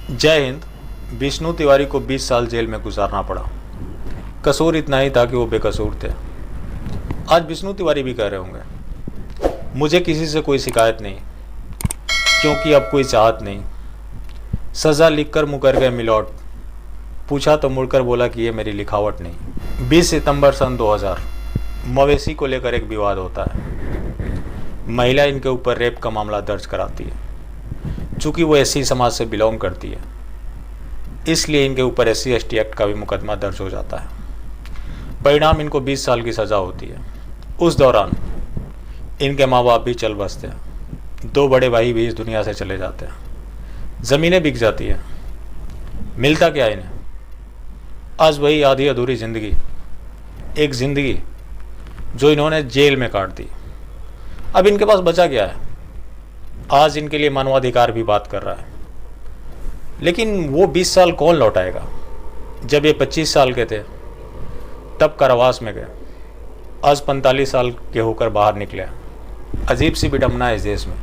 जय हिंद। विष्णु तिवारी को 20 साल जेल में गुजारना पड़ा। कसूर इतना ही था कि वो बेकसूर थे। आज विष्णु तिवारी भी कह रहे होंगे, मुझे किसी से कोई शिकायत नहीं, क्योंकि अब कोई चाहत नहीं। सज़ा लिखकर मुकर गए मिलॉट, पूछा तो मुड़कर बोला कि ये मेरी लिखावट नहीं। 20 सितंबर सन 2000 मवेशी को लेकर एक विवाद होता है। महिला इनके ऊपर रेप का मामला दर्ज कराती है। चूँकि वो एससी समाज से बिलोंग करती है, इसलिए इनके ऊपर SC/ST एक्ट का भी मुकदमा दर्ज हो जाता है। परिणाम, इनको 20 साल की सज़ा होती है। उस दौरान इनके माँ बाप भी चल बसते हैं। 2 बड़े भाई भी इस दुनिया से चले जाते हैं। ज़मीनें बिक जाती हैं। मिलता क्या इन्हें? आज वही आधी अधूरी ज़िंदगी, एक ज़िंदगी जो इन्होंने जेल में काट दी। अब इनके पास बचा क्या है? आज इनके लिए मानवाधिकार भी बात कर रहा है, लेकिन वो 20 साल कौन लौटाएगा? जब ये 25 साल के थे तब कारावास में गए, आज 45 साल के होकर बाहर निकले। अजीब सी विडम्बना है इस देश में।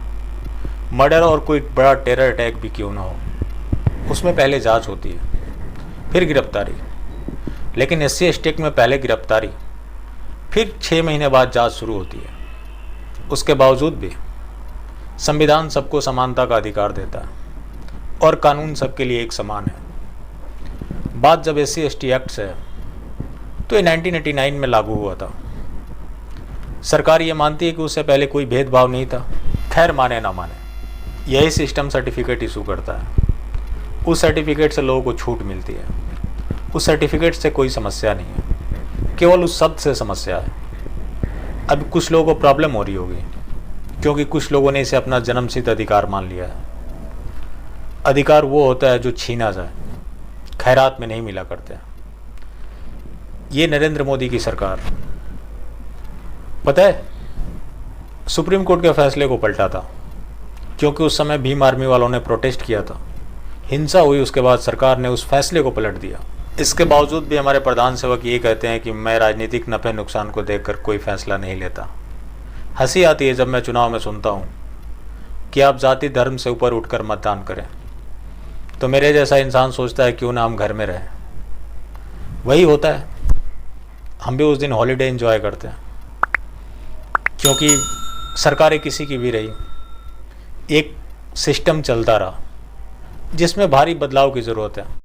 मर्डर और कोई बड़ा टेरर अटैक भी क्यों ना हो, उसमें पहले जांच होती है, फिर गिरफ्तारी। लेकिन SC/ST एक्ट में पहले गिरफ्तारी, फिर 6 महीने बाद जांच शुरू होती है। उसके बावजूद भी संविधान सबको समानता का अधिकार देता है और कानून सबके लिए एक समान है। बात जब SC/ST एक्ट से है तो ये 1989 में लागू हुआ था। सरकार ये मानती है कि उससे पहले कोई भेदभाव नहीं था। खैर, माने ना माने, यही सिस्टम सर्टिफिकेट इशू करता है। उस सर्टिफिकेट से लोगों को छूट मिलती है। उस सर्टिफिकेट से कोई समस्या नहीं है, केवल उस शब्द से समस्या है। अब कुछ लोगों को प्रॉब्लम हो रही होगी, क्योंकि कुछ लोगों ने इसे अपना जन्मसिद्ध अधिकार मान लिया है। अधिकार वो होता है जो छीना जाए, खैरात में नहीं मिला करते। ये नरेंद्र मोदी की सरकार, पता है, सुप्रीम कोर्ट के फैसले को पलटा था, क्योंकि उस समय भीम आर्मी वालों ने प्रोटेस्ट किया था, हिंसा हुई। उसके बाद सरकार ने उस फैसले को पलट दिया। इसके बावजूद भी हमारे प्रधान सेवक ये कहते हैं कि मैं राजनीतिक नफ़े नुकसान को देखकर कोई फैसला नहीं लेता। हंसी आती है जब मैं चुनाव में सुनता हूँ कि आप जाति धर्म से ऊपर उठकर मतदान करें, तो मेरे जैसा इंसान सोचता है क्यों ना हम घर में रहें। वही होता है, हम भी उस दिन हॉलीडे एंजॉय करते हैं, क्योंकि सरकारें किसी की भी रही, एक सिस्टम चलता रहा जिसमें भारी बदलाव की ज़रूरत है।